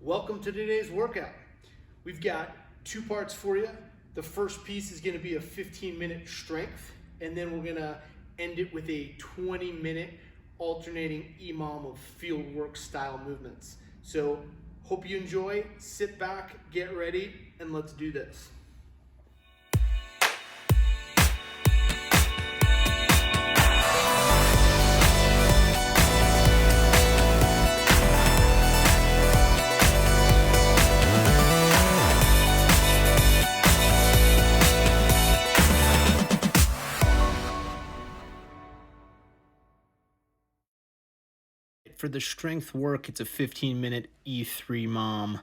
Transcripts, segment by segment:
Welcome to today's workout. We've got two parts for you. The first piece is going to be a 15-minute strength, and then we're going to end it with a 20-minute alternating EMOM of field work style movements. So hope you enjoy, sit back, get ready, and let's do this. For the strength work, it's a 15-minute E3 mom.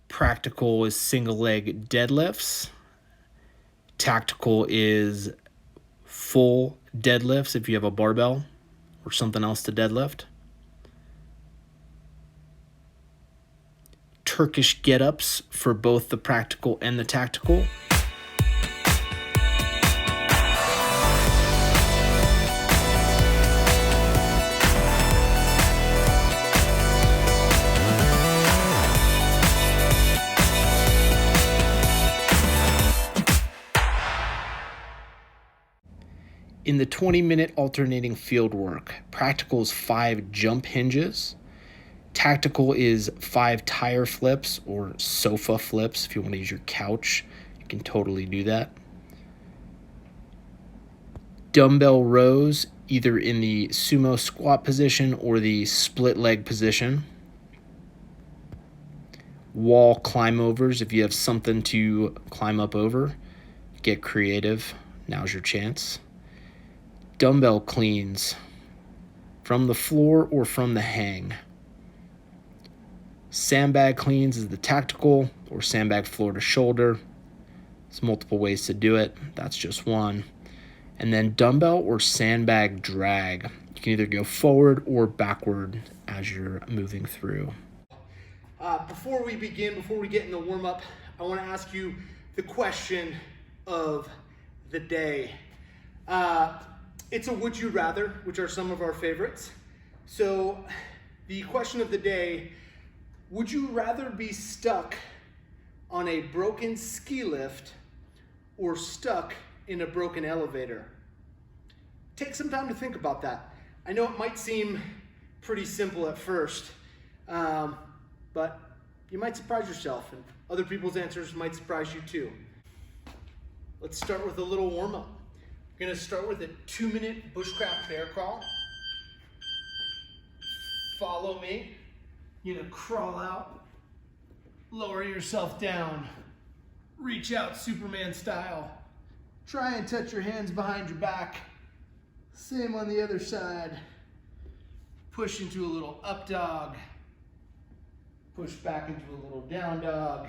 Practical is single leg deadlifts. Tactical is full deadlifts if you have a barbell or something else to deadlift. Turkish get-ups for both the practical and the tactical. In the 20-minute alternating field work, practical is 5 jump hinges. Tactical is 5 tire flips or sofa flips. If you want to use your couch, you can totally do that. Dumbbell rows, either in the sumo squat position or the split leg position. Wall climb overs, if you have something to climb up over, get creative. Now's your chance. Dumbbell cleans from the floor or from the hang. Sandbag cleans is the tactical, or sandbag floor to shoulder. There's multiple ways to do it. That's just one. And then dumbbell or sandbag drag. You can either go forward or backward as you're moving through. Before we begin, before we get into warm-up, I want to ask you the question of the day. It's a would you rather, which are some of our favorites. So the question of the day, would you rather be stuck on a broken ski lift or stuck in a broken elevator? Take some time to think about that. I know it might seem pretty simple at first, but you might surprise yourself, and other people's answers might surprise you too. Let's start with a little warm-up. We're going to start with a 2-minute bushcraft bear crawl. Follow me. You're going to crawl out, lower yourself down, reach out Superman style. Try and touch your hands behind your back. Same on the other side. Push into a little up dog. Push back into a little down dog.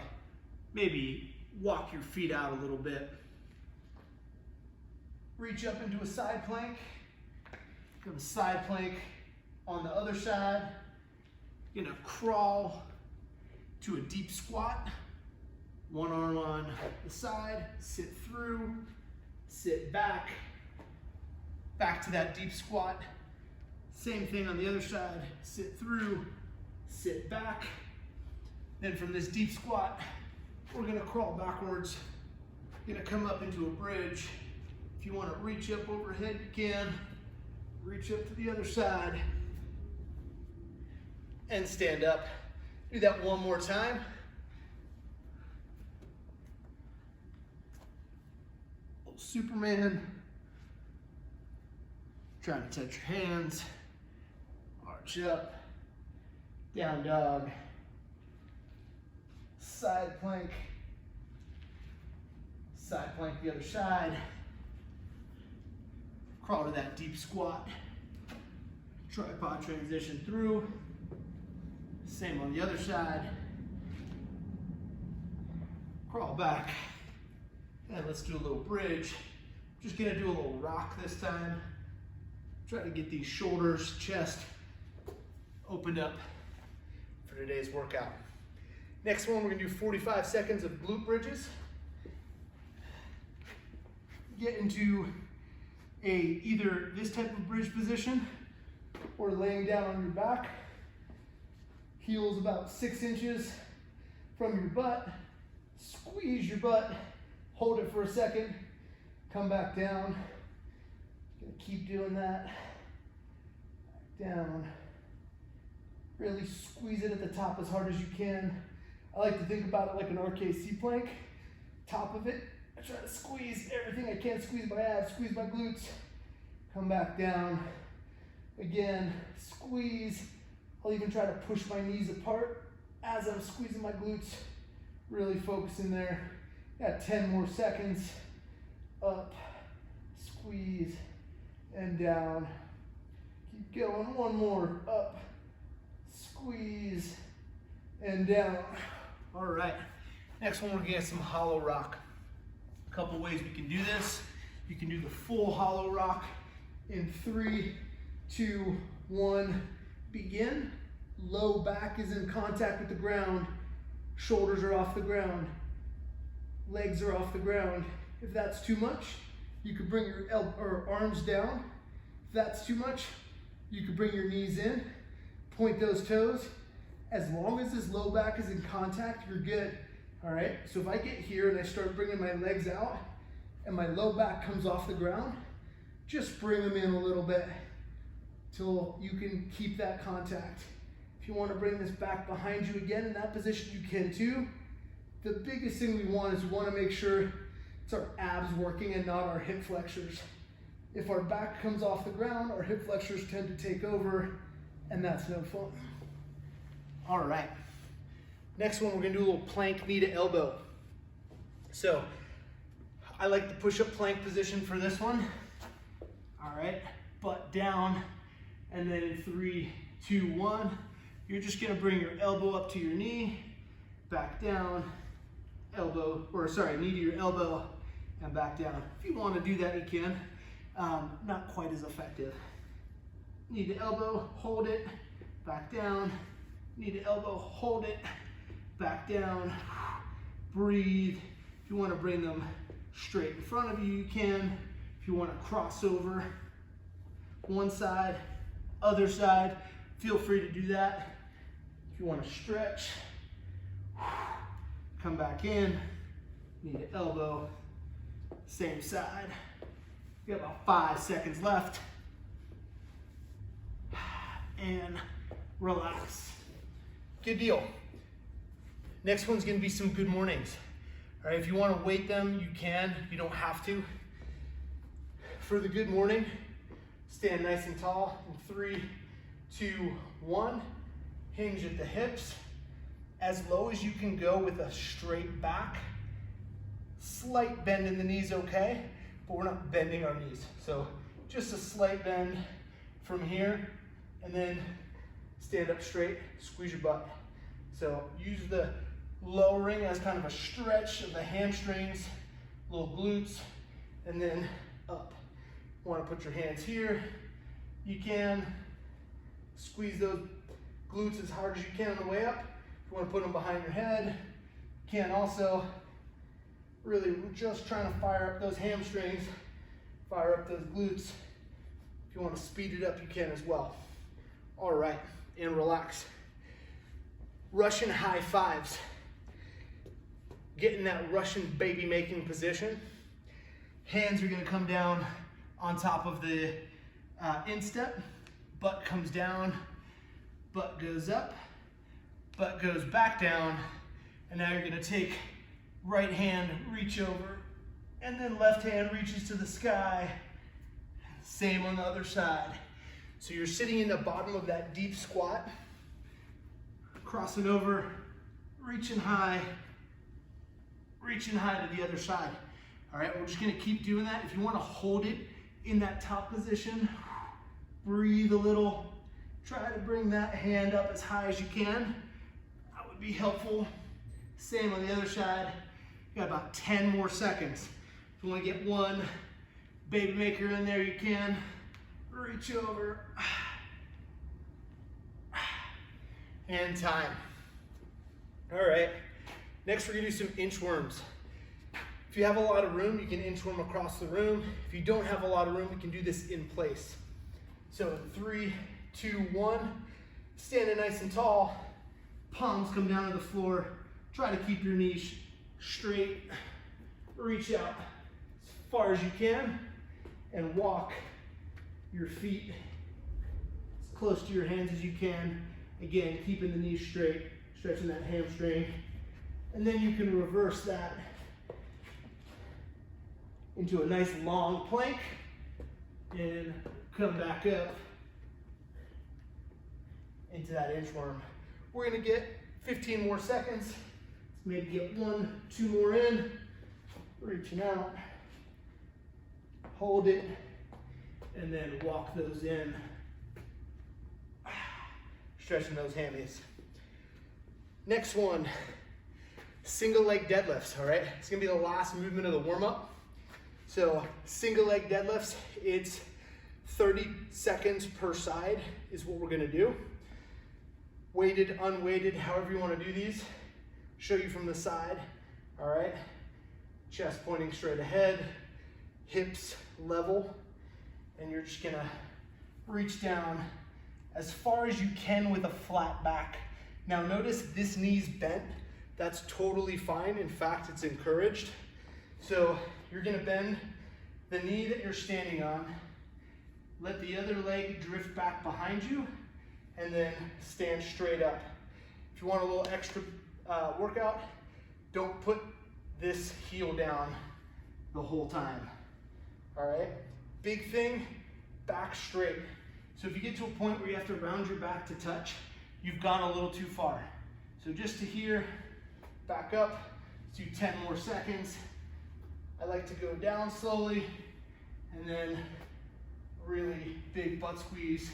Maybe walk your feet out a little bit. Reach up into a side plank. Go to side plank on the other side. You're gonna crawl to a deep squat. One arm on the side, sit through, sit back, back to that deep squat. Same thing on the other side, sit through, sit back. Then from this deep squat, we're gonna crawl backwards. You're gonna come up into a bridge. If you want to reach up overhead, you can. Reach up to the other side and stand up. Do that one more time. Little Superman. Trying to touch your hands. Arch up. Down dog. Side plank. Side plank the other side. Crawl to that deep squat. Tripod transition through. Same on the other side. Crawl back. And let's do a little bridge. Just gonna do a little rock this time. Try to get these shoulders, chest opened up for today's workout. Next one, we're gonna do 45 seconds of glute bridges. Get into either this type of bridge position or laying down on your back. Heels about 6 inches from your butt. Squeeze your butt. Hold it for a second. Come back down. Gonna keep doing that. Back down. Really squeeze it at the top as hard as you can. I like to think about it like an RKC plank. Top of it, I try to squeeze everything I can. Squeeze my abs, squeeze my glutes. Come back down. Again, squeeze. I'll even try to push my knees apart as I'm squeezing my glutes. Really focusing there. Got 10 more seconds. Up, squeeze, and down. Keep going, one more. Up, squeeze, and down. All right, next one we're gonna get some hollow rock. A couple ways we can do this. You can do the full hollow rock in 3, 2, 1, begin. Low back is in contact with the ground. Shoulders are off the ground. Legs are off the ground. If that's too much, you could bring your arms down. If that's too much, you could bring your knees in, point those toes. As long as this low back is in contact, you're good. All right, so if I get here and I start bringing my legs out and my low back comes off the ground, just bring them in a little bit till you can keep that contact. If you want to bring this back behind you again in that position, you can too. The biggest thing we want is we want to make sure it's our abs working and not our hip flexors. If our back comes off the ground, our hip flexors tend to take over, and that's no fun. All right, next one, we're gonna do a little plank knee to elbow. So I like the push-up plank position for this one. All right, butt down, and then in 3, 2, 1, you're just gonna bring your elbow up to your knee, back down, knee to your elbow, and back down. If you wanna do that, you can. Not quite as effective. Knee to elbow, hold it, back down. Knee to elbow, hold it, back down. Breathe. If you wanna bring them straight in front of you, you can. If you wanna cross over one side, other side, feel free to do that. If you wanna stretch, come back in, knee to elbow, same side. You got about 5 seconds left. And relax. Good deal. Next one's gonna be some good mornings. All right, if you wanna weight them, you can, you don't have to. For the good morning, stand nice and tall in 3, 2, 1. Hinge at the hips. As low as you can go with a straight back. Slight bend in the knees, okay? But we're not bending our knees. So just a slight bend from here, and then stand up straight, squeeze your butt. So use the lowering as kind of a stretch of the hamstrings, little glutes, and then up. Want to put your hands here, you can. Squeeze those glutes as hard as you can on the way up. If you want to put them behind your head, you can also. Really just trying to fire up those hamstrings, fire up those glutes. If you want to speed it up, you can as well. All right, and relax. Russian high fives. Get in that Russian baby making position. Hands are gonna come down on top of the instep. Butt comes down, butt goes up, butt goes back down, and now you're gonna take right hand, reach over, and then left hand reaches to the sky. Same on the other side. So you're sitting in the bottom of that deep squat, crossing over, reaching high to the other side. All right, we're just gonna keep doing that. If you wanna hold it in that top position, breathe a little, try to bring that hand up as high as you can. That would be helpful. Same on the other side. You got about 10 more seconds. If you wanna get one baby maker in there, you can. Reach over. And time. All right, next we're gonna do some inchworms. If you have a lot of room, you can inchworm across the room. If you don't have a lot of room, you can do this in place. So 3, 2, 1, standing nice and tall. palms come down to the floor. Try to keep your knees straight. Reach out as far as you can and walk your feet as close to your hands as you can. Again, keeping the knees straight, stretching that hamstring. And then you can reverse that into a nice long plank and come back up into that inchworm. We're gonna get 15 more seconds. Let's maybe get 1, 2 more in. Reaching out, hold it, and then walk those in. Stretching those hammies. Next one, single leg deadlifts, all right? It's gonna be the last movement of the warm-up. So single leg deadlifts, it's 30 seconds per side is what we're gonna do. Weighted, unweighted, however you wanna do these. Show you from the side, all right? Chest pointing straight ahead, hips level, and you're just gonna reach down as far as you can with a flat back. Now notice this knee's bent. That's totally fine. In fact, it's encouraged. So you're gonna bend the knee that you're standing on, let the other leg drift back behind you, and then stand straight up. If you want a little extra workout, don't put this heel down the whole time, all right? Big thing, back straight. So if you get to a point where you have to round your back to touch, you've gone a little too far. So just to here, back up, let's do 10 more seconds. I like to go down slowly, and then really big butt squeeze,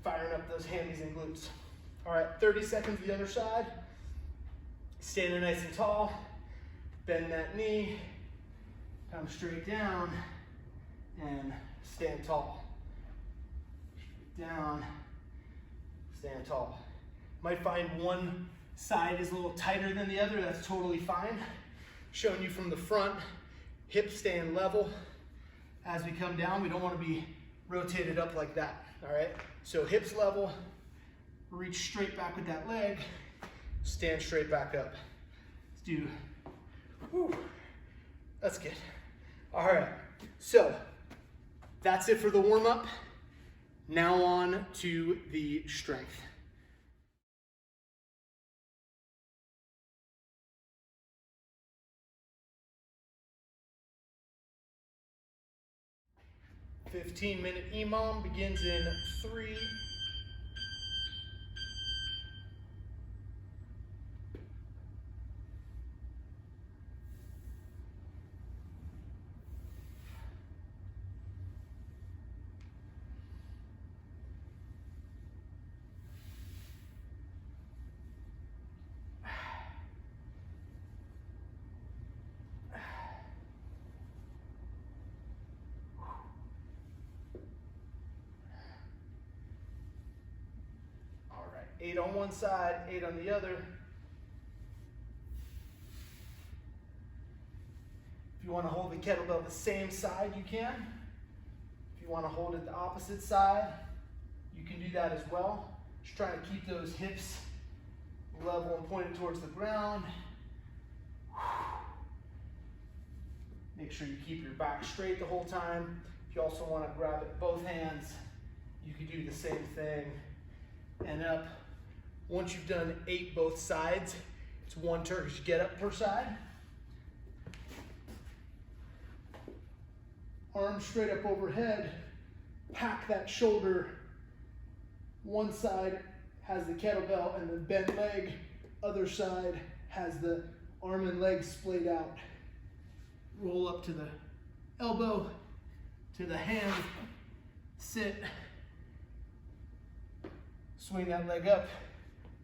firing up those hammies and glutes. All right, 30 seconds the other side. Standing nice and tall, bend that knee, come straight down, and stand tall. Straight down, stand tall. Might find one side is a little tighter than the other, that's totally fine. Showing you from the front, hips staying level. As we come down, we don't want to be rotated up like that, all right? So hips level, reach straight back with that leg, stand straight back up. Let's do, whew, that's good. All right, so that's it for the warm-up. Now on to the strength. "15-minute EMOM begins in 3, 8 on one side, 8 on the other. If you want to hold the kettlebell the same side, you can. If you want to hold it the opposite side, you can do that as well. Just trying to keep those hips level and pointed towards the ground. Make sure you keep your back straight the whole time. If you also want to grab it both hands, you can do the same thing. And up. Once you've done 8 both sides, it's 1 Turkish get up per side. Arms straight up overhead, pack that shoulder. One side has the kettlebell and the bent leg, other side has the arm and leg splayed out. Roll up to the elbow, to the hand, sit, swing that leg up,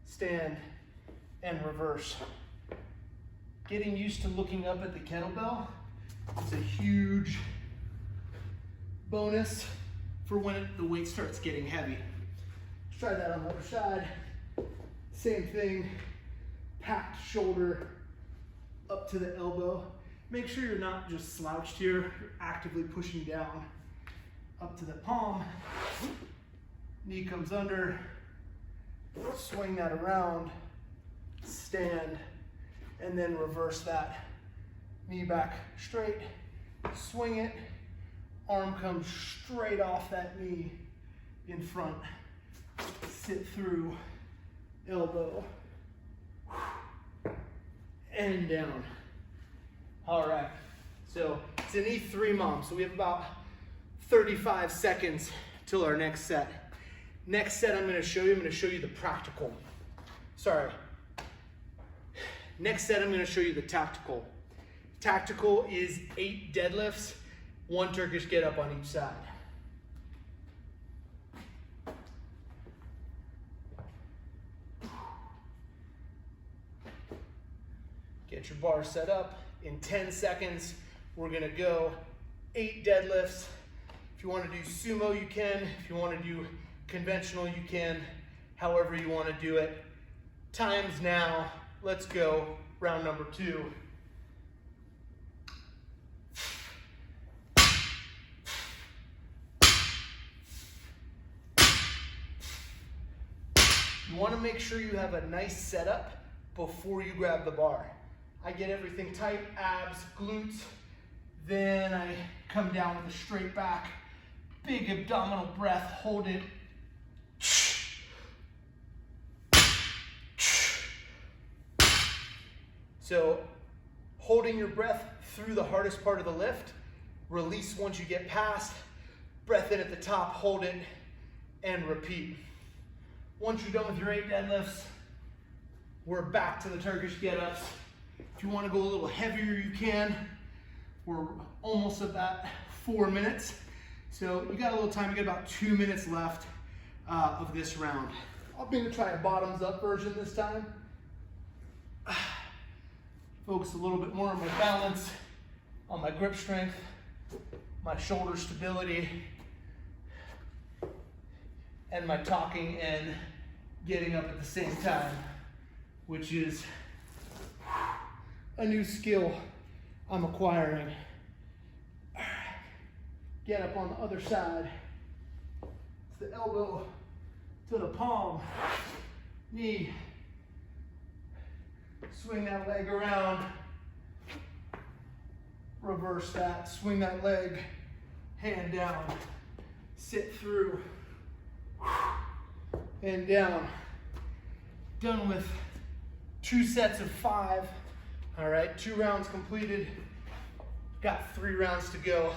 stand, and reverse. Getting used to looking up at the kettlebell is a huge bonus for when the weight starts getting heavy. Let's try that on the other side. Same thing, packed shoulder up to the elbow. Make sure you're not just slouched here, you're actively pushing down up to the palm. Knee comes under, Swing that around, stand, and then reverse that. Knee back straight, swing it, arm comes straight off that knee in front. Sit through, elbow, and down. All right, so it's an E3 mom, so we have about 35 seconds till our next set. Next set I'm gonna show you the practical. Next set I'm gonna show you the tactical. Tactical is 8 deadlifts, 1 Turkish get up on each side. Get your bar set up. In 10 seconds, we're gonna go 8 deadlifts. If you wanna do sumo, you can. If you wanna do conventional, you can. However you wanna do it. Time's now. Let's go. Round number 2. You wanna make sure you have a nice setup before you grab the bar. I get everything tight, abs, glutes, then I come down with a straight back, big abdominal breath, hold it. So holding your breath through the hardest part of the lift, release once you get past, breath in at the top, hold it, and repeat. Once you're done with your 8 deadlifts, we're back to the Turkish get-ups. If you want to go a little heavier, you can. We're almost at that 4 minutes. So you got a little time, you got about 2 minutes left of this round. I'm going to try a bottoms up version this time. Focus a little bit more on my balance, on my grip strength, my shoulder stability, and my talking and getting up at the same time, which is a new skill I'm acquiring. Get up on the other side. It's the elbow to the palm, knee. Swing that leg around. Reverse that, swing that leg, hand down. Sit through, and down. Done with 2 sets of 5. All right, 2 rounds completed. Got 3 rounds to go.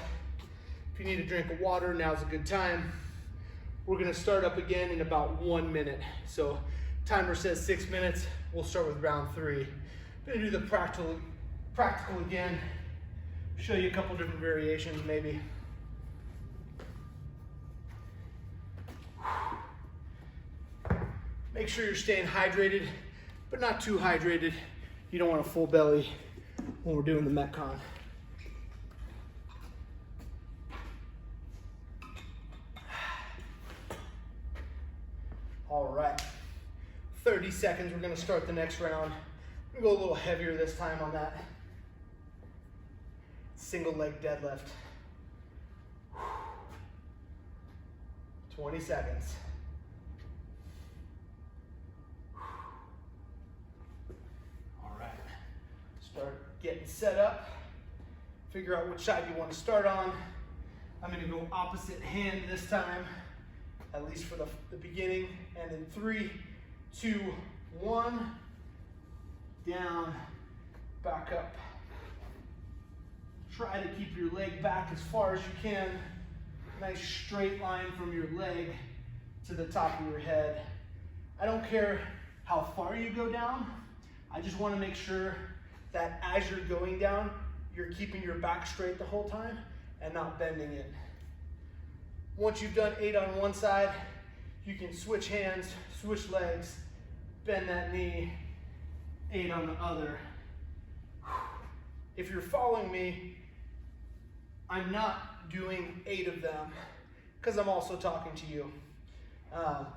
If you need a drink of water, now's a good time. We're gonna start up again in about 1 minute. So timer says 6 minutes. We'll start with round 3. I'm gonna do the practical again. Show you a couple different variations maybe. Make sure you're staying hydrated, but not too hydrated. You don't want a full belly when we're doing the Metcon. All right, 30 seconds, we're gonna start the next round. We're gonna go a little heavier this time on that single leg deadlift. 20 seconds. All right, start getting set up. Figure out which side you want to start on. I'm gonna go opposite hand this time, at least for the beginning. And in 3, 2, 1, down, back up. Try to keep your leg back as far as you can. Nice straight line from your leg to the top of your head. I don't care how far you go down. I just want to make sure that as you're going down, you're keeping your back straight the whole time and not bending it. Once you've done 8 on one side, you can switch hands, switch legs, bend that knee, 8 on the other. If you're following me, I'm not doing 8 of them because I'm also talking to you.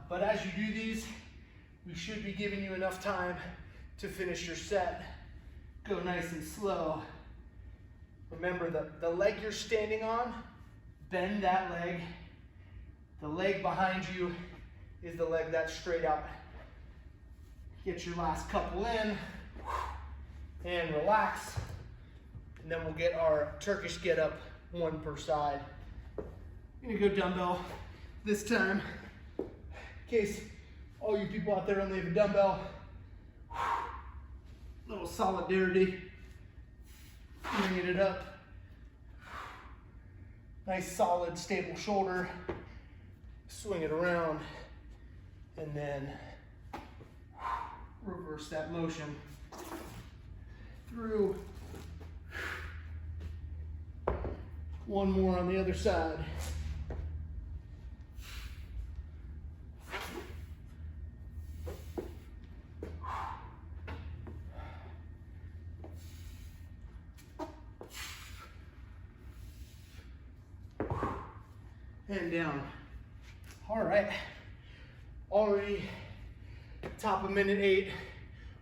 But as you do these, we should be giving you enough time to finish your set. Go nice and slow. Remember the leg you're standing on, bend that leg. The leg behind you is the leg that's straight out Get your last couple in and relax. And then we'll get our Turkish get up, one per side. I'm gonna go dumbbell this time. In case all you people out there only have a dumbbell. Little solidarity. Bringing it up. Nice, solid, stable shoulder. Swing it around. And then reverse that motion through. One more on the other side. And down. All right. Already top of minute 8.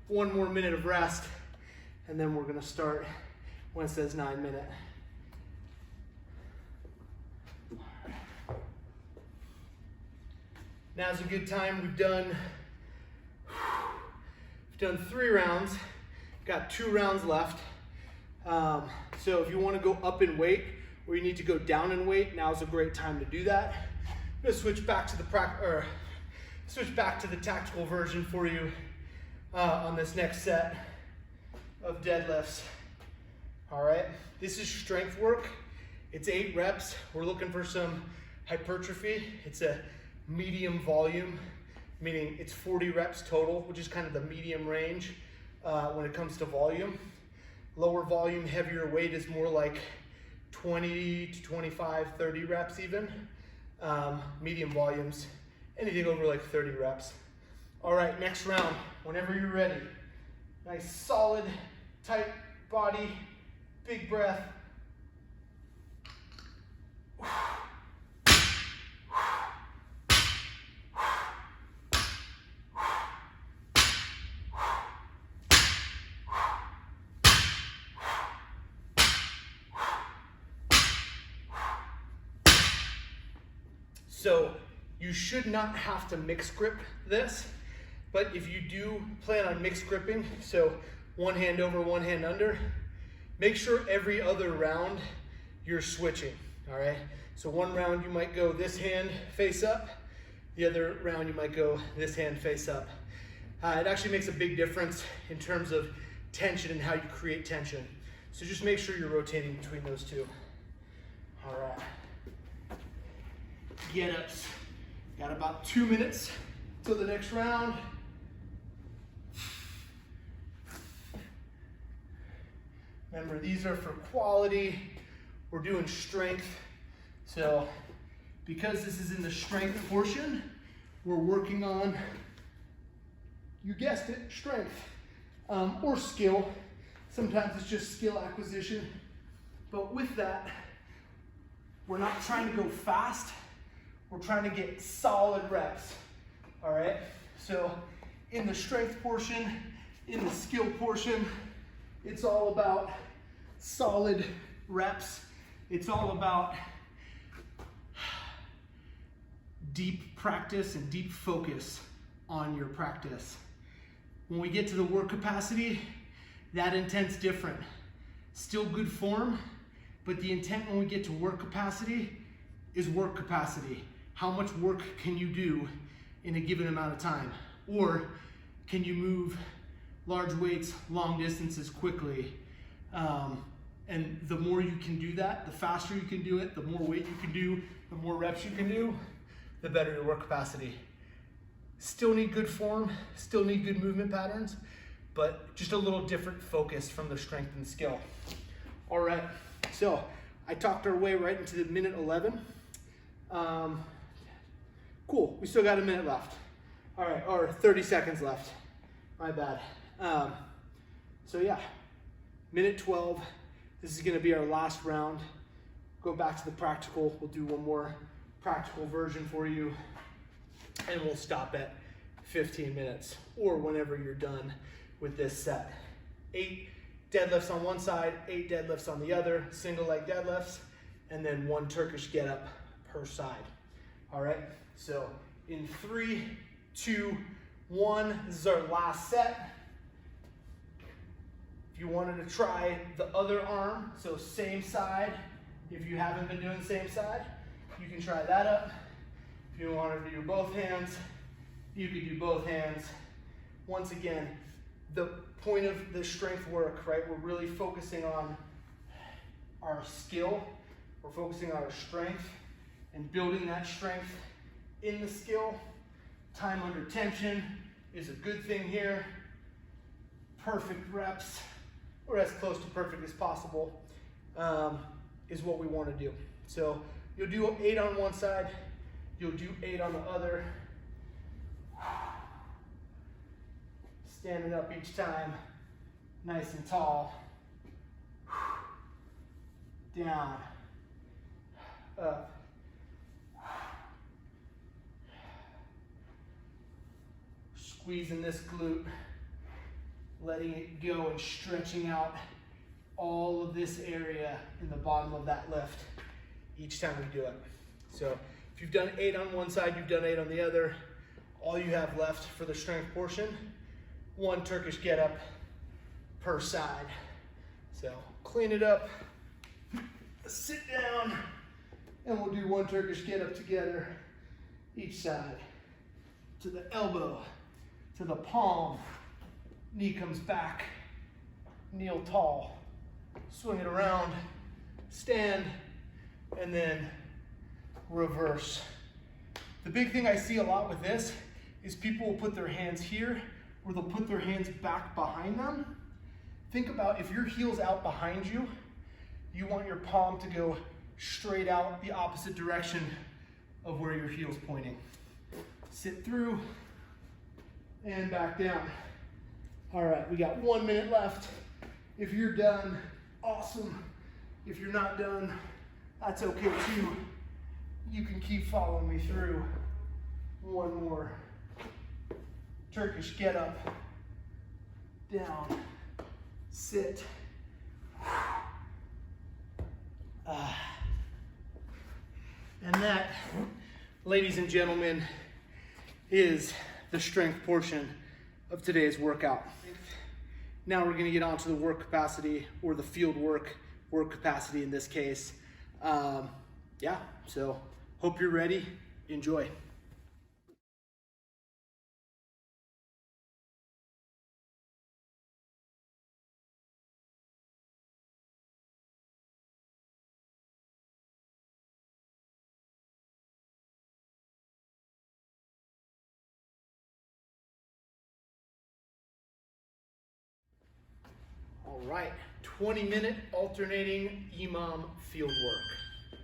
One more minute of rest. And then we're going to start when it says 9 minute. Now's a good time. We've done 3 rounds. Got 2 rounds left. So if you want to go up in weight or you need to go down in weight, now's a great time to do that. I'm going to switch back to the tactical version for you on this next set of deadlifts. All right, this is strength work. It's 8 reps. We're looking for some hypertrophy. It's a medium volume, meaning it's 40 reps total, which is kind of the medium range when it comes to volume. Lower volume, heavier weight is more like 20 to 25, 30 reps even. Medium volumes, anything over like 30 reps. All right, next round, whenever you're ready. Nice, solid, tight body, big breath. So you should not have to mix grip this, but if you do plan on mix gripping, so one hand over, one hand under, make sure every other round you're switching, all right? So one round you might go this hand face up, the other round you might go this hand face up. It actually makes a big difference in terms of tension and how you create tension. So just make sure you're rotating between those two. All right. Get-ups. Got about 2 minutes till the next round. Remember, these are for quality. We're doing strength. So because this is in the strength portion, we're working on, you guessed it, strength or skill. Sometimes it's just skill acquisition. But with that, we're not trying to go fast. We're trying to get solid reps, all right? So in the strength portion, in the skill portion, it's all about solid reps. It's all about deep practice and deep focus on your practice. When we get to the work capacity, that intent's different. Still good form, but the intent when we get to work capacity is work capacity. How much work can you do in a given amount of time? Or can you move large weights, long distances quickly? And the more you can do that, the faster you can do it, the more weight you can do, the more reps you can do, the better your work capacity. Still need good form, still need good movement patterns, but just a little different focus from the strength and skill. All right, so I talked our way right into the minute 11. Cool, we still got a minute left. All right, or 30 seconds left. My bad. So yeah, minute 12. This is gonna be our last round. Go back to the practical. We'll do one more practical version for you, and we'll stop at 15 minutes or whenever you're done with this set. 8 deadlifts on one side, 8 deadlifts on the other, single leg deadlifts, and then 1 Turkish get up per side. All right, so in 3, 2, 1. This is our last set. If you wanted to try the other arm, so same side, if you haven't been doing same side, you can try that up. If you wanted to do both hands, you could do both hands. Once again, the point of the strength work, right? We're really focusing on our skill. We're focusing on our strength and building that strength in the skill. Time under tension is a good thing here. Perfect reps, or as close to perfect as possible, is what we want to do. So you'll do 8 on one side, you'll do 8 on the other. Standing up each time, nice and tall. Down, up. Squeezing this glute, letting it go and stretching out all of this area in the bottom of that lift each time we do it. So if you've done 8 on one side, you've done 8 on the other, all you have left for the strength portion, 1 Turkish get up per side. So clean it up, sit down, and we'll do 1 Turkish get up together each side. To the elbow, to the palm, knee comes back, kneel tall, swing it around, stand, and then reverse. The big thing I see a lot with this is people will put their hands here, or they'll put their hands back behind them. Think about if your heel's out behind you, you want your palm to go straight out the opposite direction of where your heel's pointing. Sit through and back down. All right, we got 1 minute left. If you're done, awesome. If you're not done, that's okay too. You can keep following me through. 1 more. Turkish get up, down, sit. And that, ladies and gentlemen, is the strength portion of today's workout. Now we're gonna get on to the work capacity, or the field work capacity in this case. Yeah, so hope you're ready. Enjoy. All right, 20-minute alternating EMOM field work.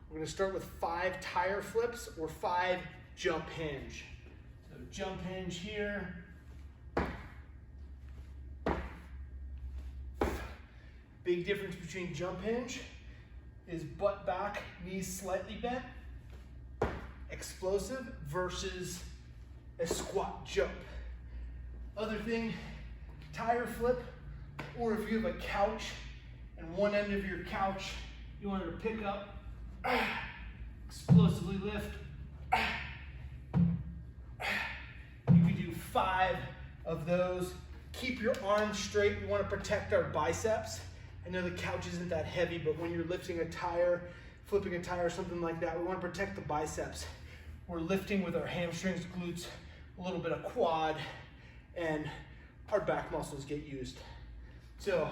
We're gonna start with 5 tire flips or 5 jump hinge. So jump hinge here. Big difference between jump hinge is butt back, knees slightly bent, explosive, versus a squat jump. Other thing, tire flip, or if you have a couch and one end of your couch you wanted to pick up, explosively lift. You can do 5 of those. Keep your arms straight. We want to protect our biceps. I know the couch isn't that heavy, but when you're lifting a tire, flipping a tire, something like that, we want to protect the biceps. We're lifting with our hamstrings, glutes, a little bit of quad, and our back muscles get used. So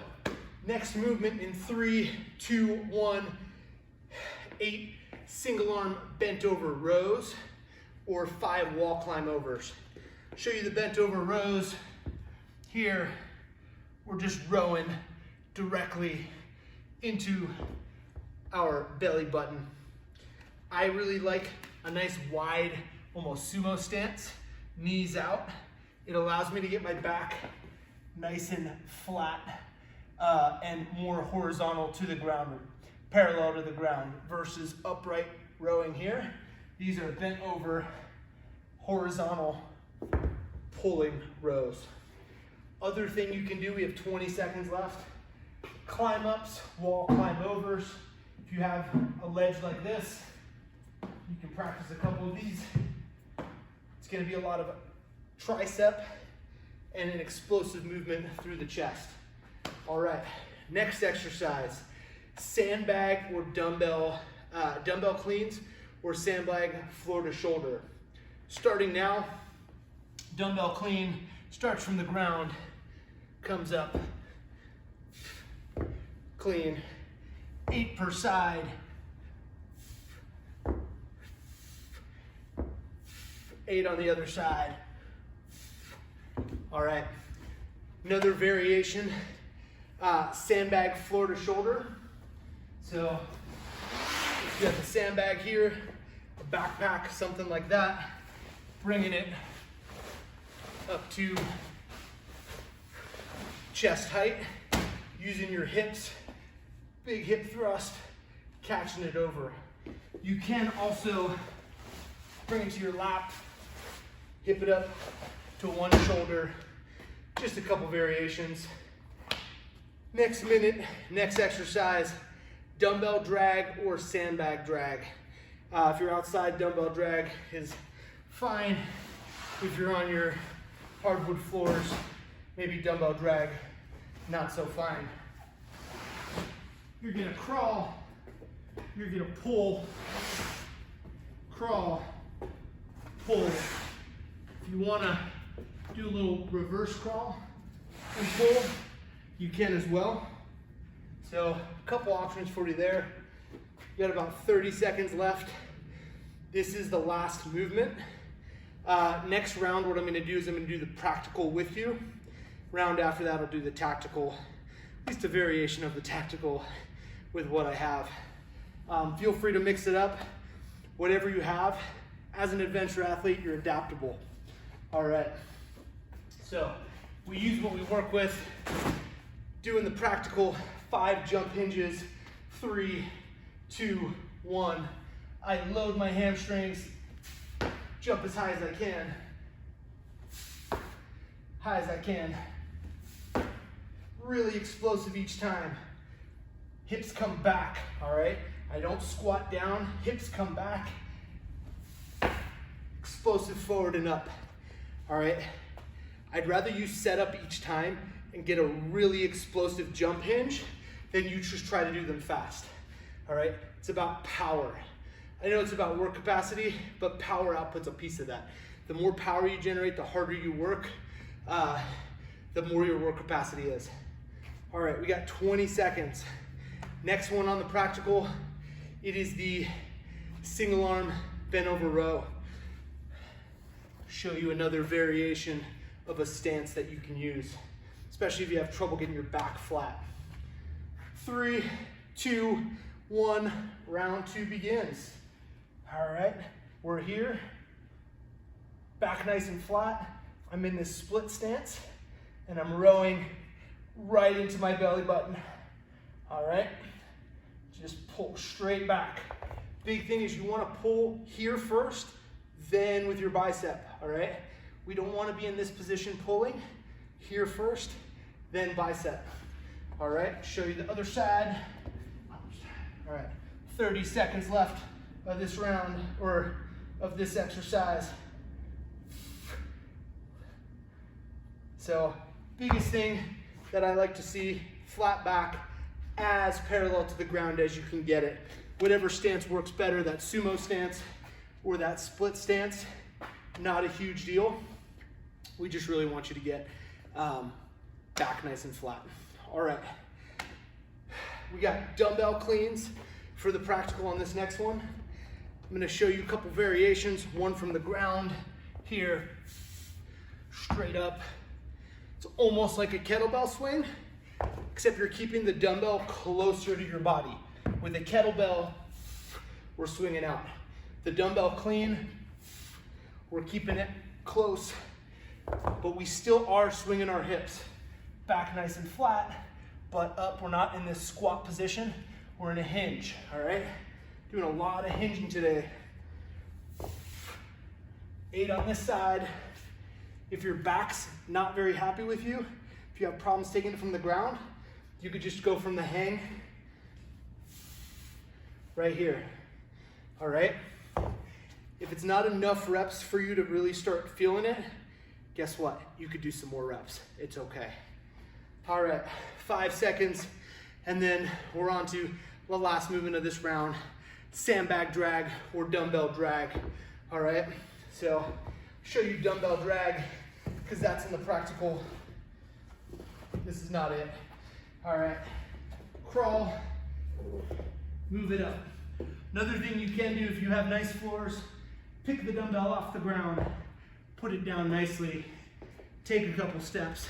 next movement in 3, 2, 1, 8 single arm bent over rows, or 5 wall climb overs. Show you the bent over rows. Here, we're just rowing directly into our belly button. I really like a nice wide, almost sumo stance, knees out. It allows me to get my back nice and flat and more horizontal to the ground, parallel to the ground, versus upright rowing here. These are bent over, horizontal pulling rows. Other thing you can do, we have 20 seconds left. Climb ups, wall climb overs. If you have a ledge like this, you can practice a couple of these It's gonna be a lot of tricep and an explosive movement through the chest. All right, next exercise, sandbag or dumbbell cleans or sandbag floor to shoulder. Starting now, dumbbell clean starts from the ground, comes up, clean, 8 per side, 8 on the other side. All right, another variation, sandbag floor to shoulder. So if you have the sandbag here, a backpack, something like that, bringing it up to chest height, using your hips, big hip thrust, catching it over. You can also bring it to your lap, hip it up to one shoulder, just a couple variations. Next minute, next exercise, dumbbell drag or sandbag drag. If you're outside, dumbbell drag is fine. If you're on your hardwood floors, maybe dumbbell drag, not so fine. You're gonna crawl, you're gonna pull, crawl, pull. If you wanna do a little reverse crawl and pull, you can as well. So a couple options for you there. You got about 30 seconds left. This is the last movement. Next round, what I'm gonna do is I'm gonna do the practical with you. Round after that, I'll do the tactical, at least a variation of the tactical with what I have. Feel free to mix it up, whatever you have. As an adventure athlete, you're adaptable. All right, so we use what we work with, doing the practical 5 jump hinges, 3, 2, 1. I load my hamstrings, jump as high as I can, high as I can. Really explosive each time. Hips come back, all right? I don't squat down, hips come back. Explosive forward and up, all right? I'd rather you set up each time and get a really explosive jump hinge than you just try to do them fast, all right? It's about power. I know it's about work capacity, but power output's a piece of that. The more power you generate, the harder you work, the more your work capacity is. All right, we got 20 seconds. Next one on the practical, it is the single arm bent over row. Show you another variation of a stance that you can use, especially if you have trouble getting your back flat. 3, 2, 1, round 2 begins. All right, we're here, back nice and flat. I'm in this split stance and I'm rowing right into my belly button. All right, just pull straight back. Big thing is you want to pull here first, then with your bicep, all right? We don't want to be in this position pulling, here first, then bicep. All right, show you the other side. All right, 30 seconds left of this round, or of this exercise. So, biggest thing that I like to see, flat back, as parallel to the ground as you can get it. Whatever stance works better, that sumo stance or that split stance, not a huge deal. We just really want you to get back nice and flat. All right, we got dumbbell cleans for the practical on this next one. I'm gonna show you a couple variations, one from the ground here, straight up. It's almost like a kettlebell swing, except you're keeping the dumbbell closer to your body. With a kettlebell, we're swinging out. The dumbbell clean, we're keeping it close, but we still are swinging our hips. Back nice and flat, butt up. We're not in this squat position. We're in a hinge, all right? Doing a lot of hinging today. 8 on this side. If your back's not very happy with you, if you have problems taking it from the ground, you could just go from the hang right here, all right? If it's not enough reps for you to really start feeling it, guess what? You could do some more reps. It's okay. All right, 5 seconds, and then we're on to the last movement of this round, sandbag drag or dumbbell drag. All right, so show you dumbbell drag because that's in the practical. This is not it. All right, crawl, move it up. Another thing you can do if you have nice floors, pick the dumbbell off the ground, put it down nicely, take a couple steps,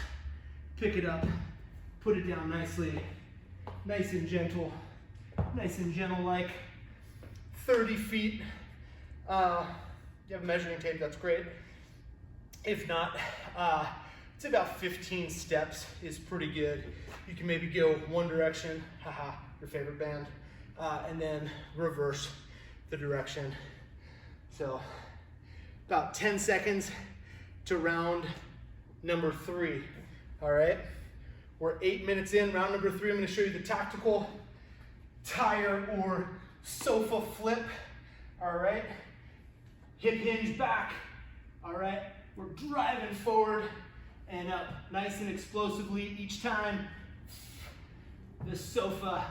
pick it up, put it down nicely, nice and gentle like 30 feet. You have measuring tape, that's great. If not, it's about 15 steps is pretty good. You can maybe go one direction, haha, your favorite band, and then reverse the direction. So about 10 seconds to round number 3, all right? We're 8 minutes in, round number 3. I'm gonna show you the tactical tire or sofa flip, all right? Hip hinge back, all right? We're driving forward and up, nice and explosively each time. The sofa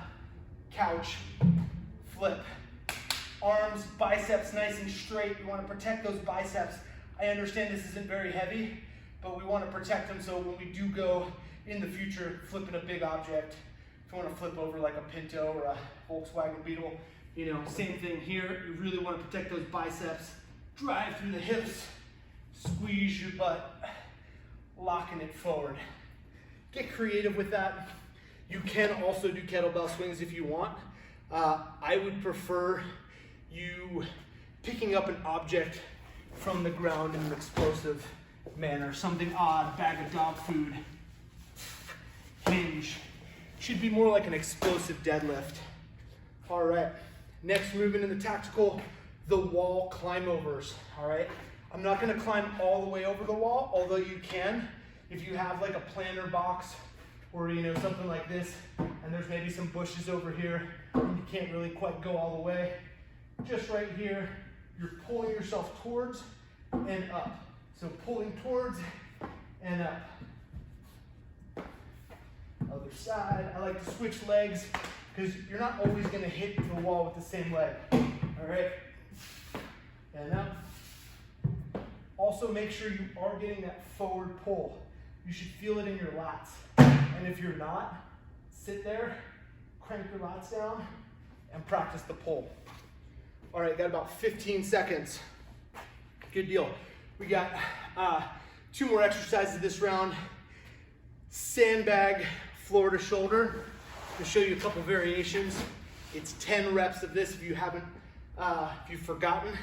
couch flip. Arms, biceps nice and straight. We want to protect those biceps. I understand this isn't very heavy, but we want to protect them so when we do go in the future flipping a big object, if you want to flip over like a Pinto or a Volkswagen Beetle, you know, same thing here. You really want to protect those biceps. Drive through the hips, squeeze your butt, locking it forward. Get creative with that. You can also do kettlebell swings if you want. I would prefer you picking up an object from the ground in an explosive manner. Something odd, bag of dog food, hinge. Should be more like an explosive deadlift. All right, next movement in the tactical, the wall climb overs, all right? I'm not gonna climb all the way over the wall, although you can. If you have like a planter box or you know something like this, and there's maybe some bushes over here, and you can't really quite go all the way, just right here, you're pulling yourself towards and up. So pulling towards and up. Other side, I like to switch legs because you're not always gonna hit the wall with the same leg, all right? And up. Also make sure you are getting that forward pull. You should feel it in your lats. And if you're not, sit there, crank your lats down, and practice the pull. All right, got about 15 seconds. Good deal. We got 2 more exercises this round. Sandbag floor to shoulder. To show you a couple variations. It's 10 reps of this if you haven't, if you've forgotten.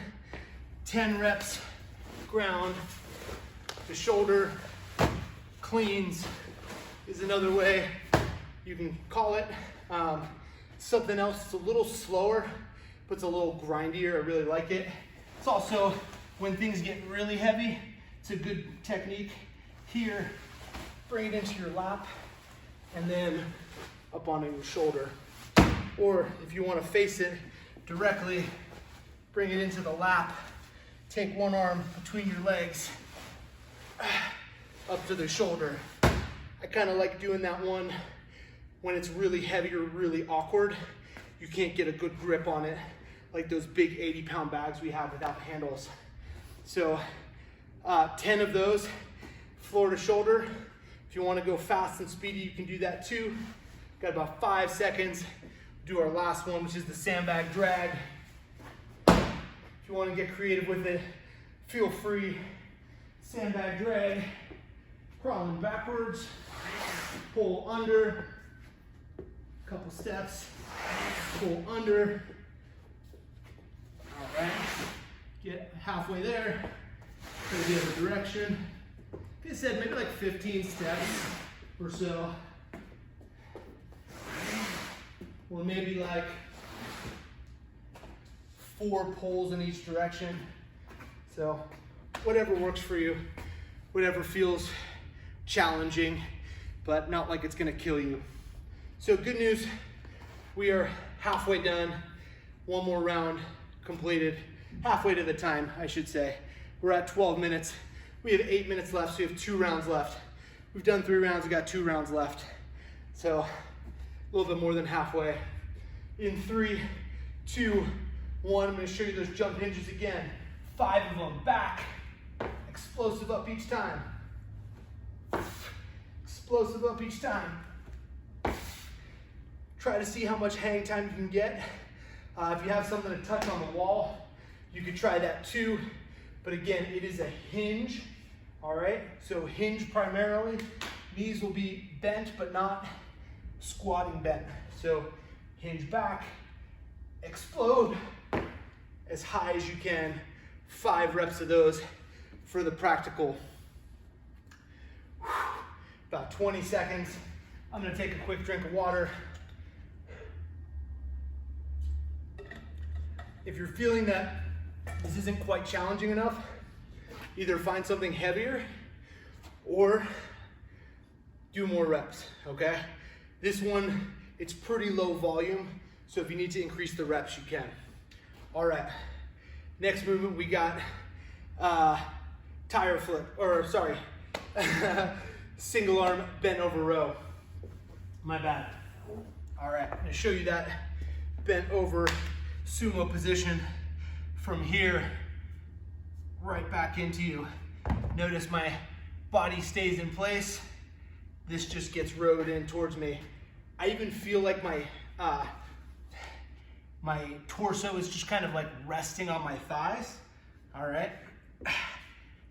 10 reps, ground to shoulder, cleans is another way you can call it. Something else that's a little slower, but it's a little grindier. I really like it. It's also, when things get really heavy, it's a good technique. Here, bring it into your lap, and then up onto your shoulder. Or if you want to face it directly, bring it into the lap. Take one arm between your legs, up to the shoulder. I kind of like doing that one when it's really heavy or really awkward. You can't get a good grip on it, like those big 80-pound bags we have without handles. So 10 of those, floor to shoulder. If you want to go fast and speedy, you can do that too. Got about 5 seconds. Do our last one, which is the sandbag drag. If you want to get creative with it, feel free. Sandbag drag, crawling backwards, pull under, couple steps, pull under. All right, get halfway there, go the other direction. Like I said, maybe like 15 steps or so. Or maybe like 4 pulls in each direction. So whatever works for you, whatever feels challenging, but not like it's gonna kill you. So good news, we are halfway done. One more round completed. halfway to the time, I should say. We're at 12 minutes. We have 8 minutes left, so we have 2 rounds left. We've done 3 rounds, we've got 2 rounds left. So a little bit more than halfway. In 3, 2, 1, I'm gonna show you those jump hinges again. 5 of them, back. Explosive up each time. Explosive up each time. Try to see how much hang time you can get. If you have something to touch on the wall, you could try that too. But again, it is a hinge, all right? So hinge primarily. Knees will be bent, but not squatting bent. So hinge back, explode as high as you can. 5 reps of those for the practical. About 20 seconds. I'm gonna take a quick drink of water. If you're feeling that this isn't quite challenging enough, either find something heavier or do more reps, okay? This one, it's pretty low volume, so if you need to increase the reps, you can. All right, next movement, we got tire flip, or sorry, single arm bent over row. My bad. All right, I'm gonna show you that bent over sumo position from here right back into you. Notice my body stays in place. This just gets rowed in towards me. I even feel like my torso is just kind of like resting on my thighs. All right,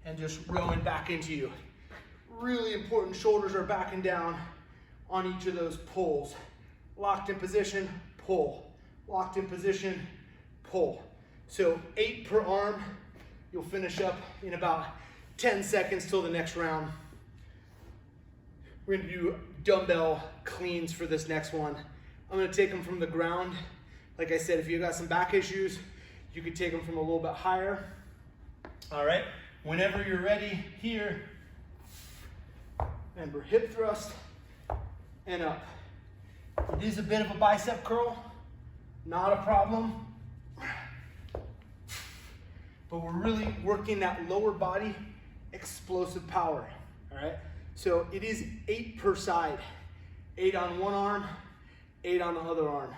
and just rowing back into you. Really important, shoulders are backing down on each of those pulls. Locked in position, pull. Locked in position, pull. So 8 per arm. You'll finish up in about 10 seconds till the next round. We're gonna do dumbbell cleans for this next one. I'm gonna take them from the ground. Like I said, if you got some back issues, you could take them from a little bit higher. All right, whenever you're ready, here. Remember, hip thrust and up. It is a bit of a bicep curl, not a problem. But we're really working that lower body explosive power, all right? So it is 8 per side. 8 on one arm, 8 on the other arm.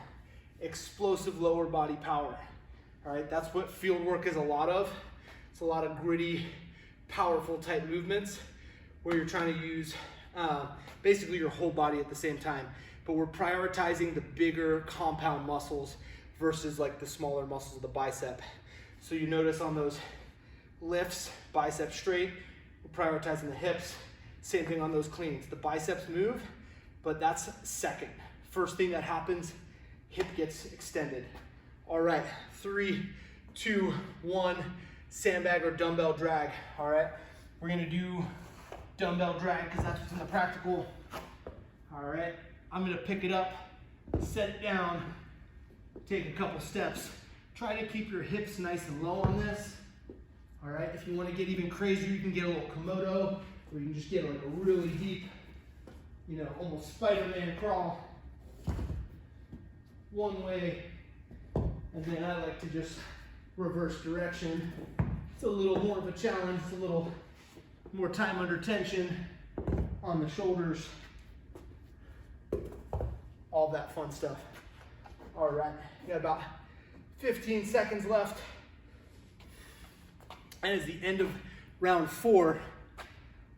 Explosive lower body power, all right? That's what field work is a lot of. It's a lot of gritty, powerful type movements where you're trying to use basically your whole body at the same time. But we're prioritizing the bigger compound muscles versus like the smaller muscles of the bicep. So you notice on those lifts, bicep straight, we're prioritizing the hips. Same thing on those cleans. The biceps move, but that's second. First thing that happens, hip gets extended. All right, 3, 2, 1, sandbag or dumbbell drag. All right, we're gonna do dumbbell drag because that's what's in the practical. All right, I'm gonna pick it up, set it down, take a couple steps. Try to keep your hips nice and low on this. All right, if you want to get even crazier, you can get a little Komodo, or you can just get like a really deep, you know, almost Spider-Man crawl. One way, and then I like to just reverse direction. It's a little more of a challenge, it's a little more time under tension on the shoulders. All that fun stuff. All right, you got about 15 seconds left. And it's the end of round 4.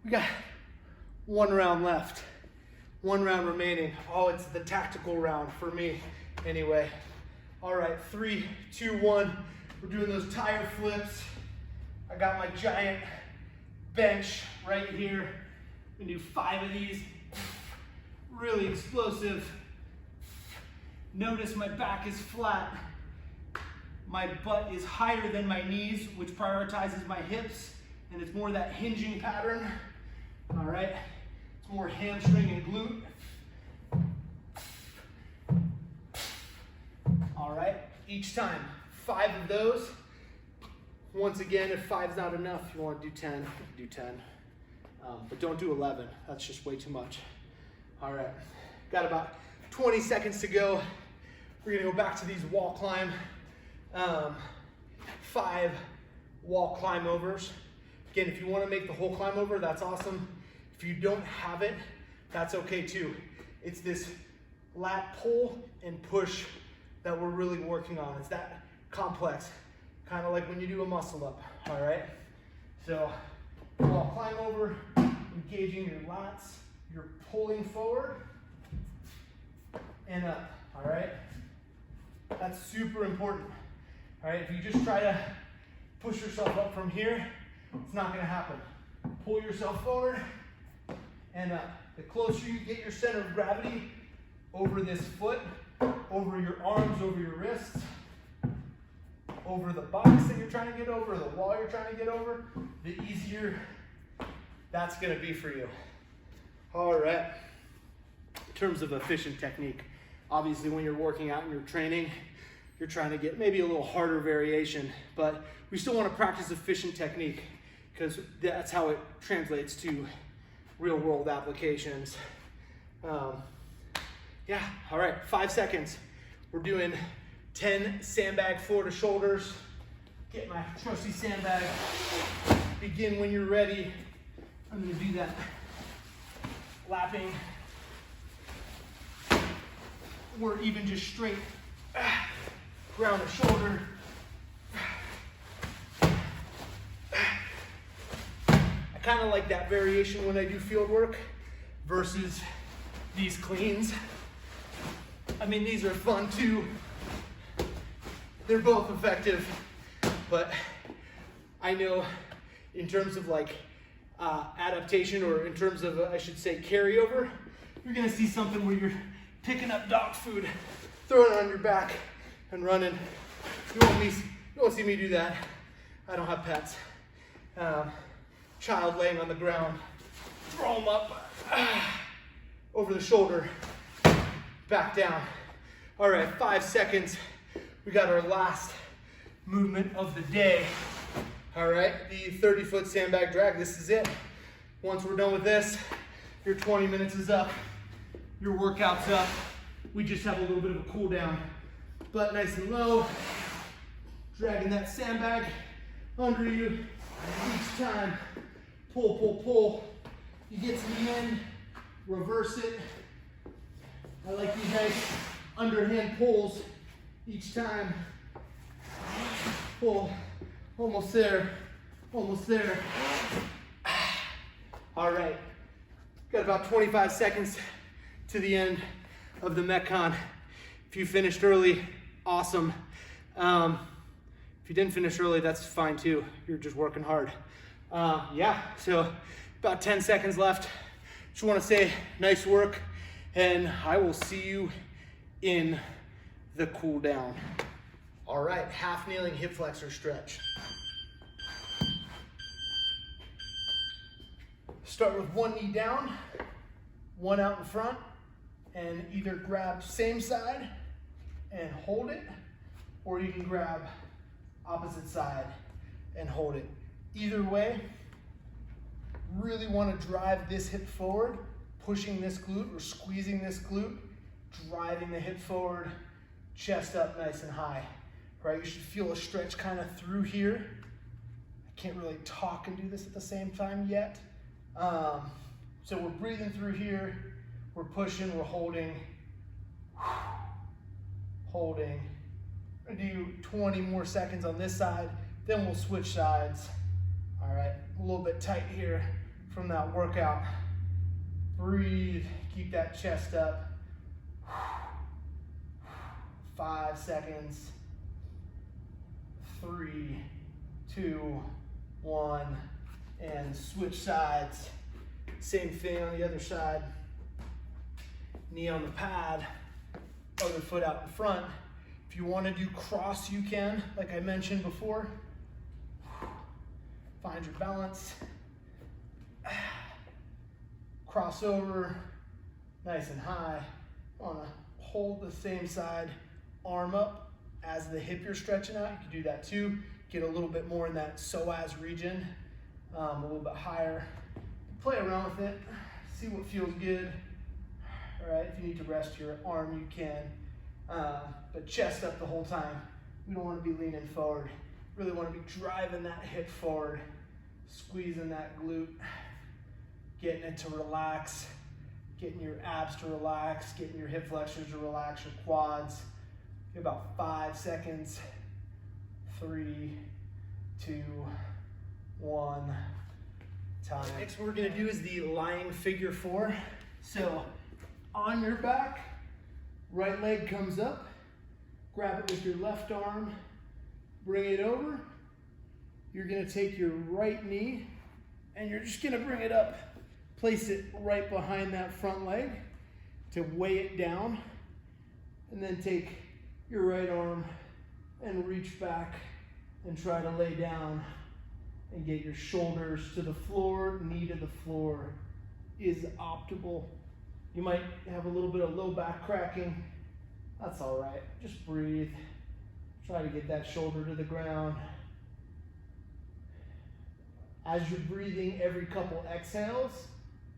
We got 1 round left. 1 round remaining. Oh, it's the tactical round for me anyway. All right, 3, 2, 1. We're doing those tire flips. I got my giant bench right here. I'm gonna do 5 of these. Really explosive. Notice my back is flat. My butt is higher than my knees, which prioritizes my hips, and it's more that hinging pattern. All right, it's more hamstring and glute. All right, each time, 5 of those. Once again, if 5's not enough, you want to do 10, do 10. But don't do 11, that's just way too much. All right, got about 20 seconds to go. We're gonna go back to these wall climb 5 wall climb overs. Again, if you want to make the whole climb over, that's awesome. If you don't have it, that's okay too. It's this lat pull and push that we're really working on. It's that complex, kind of like when you do a muscle up, all right? So, wall climb over, engaging your lats, you're pulling forward and up, all right? That's super important, all right? If you just try to push yourself up from here, it's not gonna happen. Pull yourself forward and up. The closer you get your center of gravity over this foot, over your arms, over your wrists, over the box that you're trying to get over, the wall you're trying to get over, the easier that's gonna be for you. All right. In terms of efficient technique, obviously when you're working out and you're training, you're trying to get maybe a little harder variation, but we still want to practice efficient technique because that's how it translates to real world applications. Yeah, all right, 5 seconds. We're doing 10 sandbag floor to shoulders. Get my trusty sandbag. Begin when you're ready. I'm gonna do that lapping or even just straight ground or shoulder. I kind of like that variation when I do field work versus these cleans. I mean, these are fun too. They're both effective, but I know in terms of like adaptation, or in terms of, I should say, carryover, you're gonna see something where you're picking up dog food, throwing it on your back, and running. You won't see me do that. I don't have pets. Child laying on the ground, throw them up, over the shoulder, back down. All right, 5 seconds. We got our last movement of the day. All right, the 30-foot sandbag drag, this is it. Once we're done with this, your 20 minutes is up, your workout's up. We just have a little bit of a cool down. Butt nice and low, dragging that sandbag under you each time. Pull, pull, pull. You get to the end, reverse it. I like these nice underhand pulls each time. Pull, almost there, almost there. All right, got about 25 seconds to the end of the Metcon. If you finished early, awesome. If you didn't finish early, that's fine too. You're just working hard. Yeah, so about 10 seconds left. Just want to say nice work, and I will see you in the cool down. All right, half kneeling hip flexor stretch. Start with one knee down, one out in front, and either grab same side and hold it, or you can grab opposite side and hold it. Either way, really want to drive this hip forward, pushing this glute or squeezing this glute, driving the hip forward, chest up nice and high, right? You should feel a stretch kind of through here. I can't really talk and do this at the same time yet. So we're breathing through here, we're pushing, we're holding, holding. We're gonna do 20 more seconds on this side, then we'll switch sides. All right, a little bit tight here from that workout. Breathe, keep that chest up. 5 seconds. 3, 2, 1, and switch sides. Same thing on the other side. Knee on the pad, other foot out in front. If you want to do cross, you can, like I mentioned before. Find your balance. Cross over, nice and high. Want to hold the same side, arm up as the hip you're stretching out. You can do that too. Get a little bit more in that psoas region, a little bit higher. Play around with it, see what feels good. All right, if you need to rest your arm, you can. But chest up the whole time. We don't want to be leaning forward. Really want to be driving that hip forward, squeezing that glute, getting it to relax, getting your abs to relax, getting your hip flexors to relax, your quads. About 5 seconds. 3, 2, 1, time. Next what we're gonna do is the lying figure 4. So on your back, right leg comes up, grab it with your left arm, bring it over. You're gonna take your right knee and you're just gonna bring it up, place it right behind that front leg to weigh it down, and then take your right arm and reach back and try to lay down and get your shoulders to the floor, knee to the floor is optimal. You might have a little bit of low back cracking. That's all right. Just breathe. Try to get that shoulder to the ground. As you're breathing every couple exhales,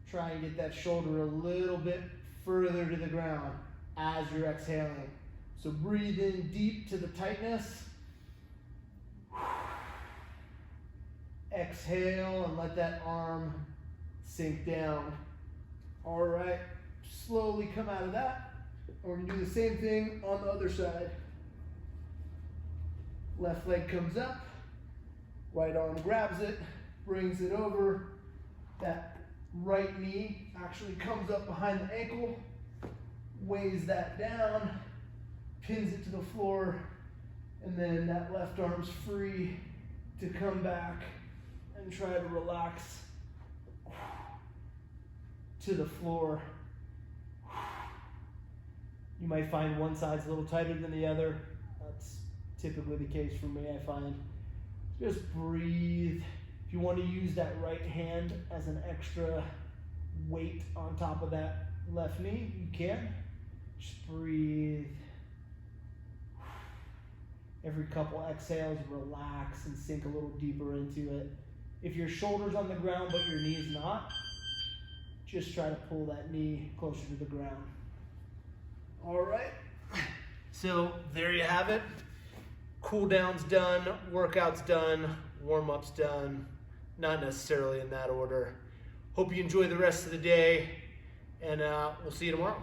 try and get that shoulder a little bit further to the ground as you're exhaling. So breathe in deep to the tightness. Exhale and let that arm sink down. All right, slowly come out of that. And we're gonna do the same thing on the other side. Left leg comes up, right arm grabs it, brings it over. That right knee actually comes up behind the ankle, weighs that down, pins it to the floor, and then that left arm's free to come back and try to relax to the floor. You might find one side's a little tighter than the other. That's typically the case for me, I find. Just breathe. If you want to use that right hand as an extra weight on top of that left knee, you can. Just breathe. Every couple exhales, relax and sink a little deeper into it. If your shoulder's on the ground but your knee's not, just try to pull that knee closer to the ground. All right, so there you have it. Cool down's done, workout's done, warm-up's done. Not necessarily in that order. Hope you enjoy the rest of the day, and we'll see you tomorrow.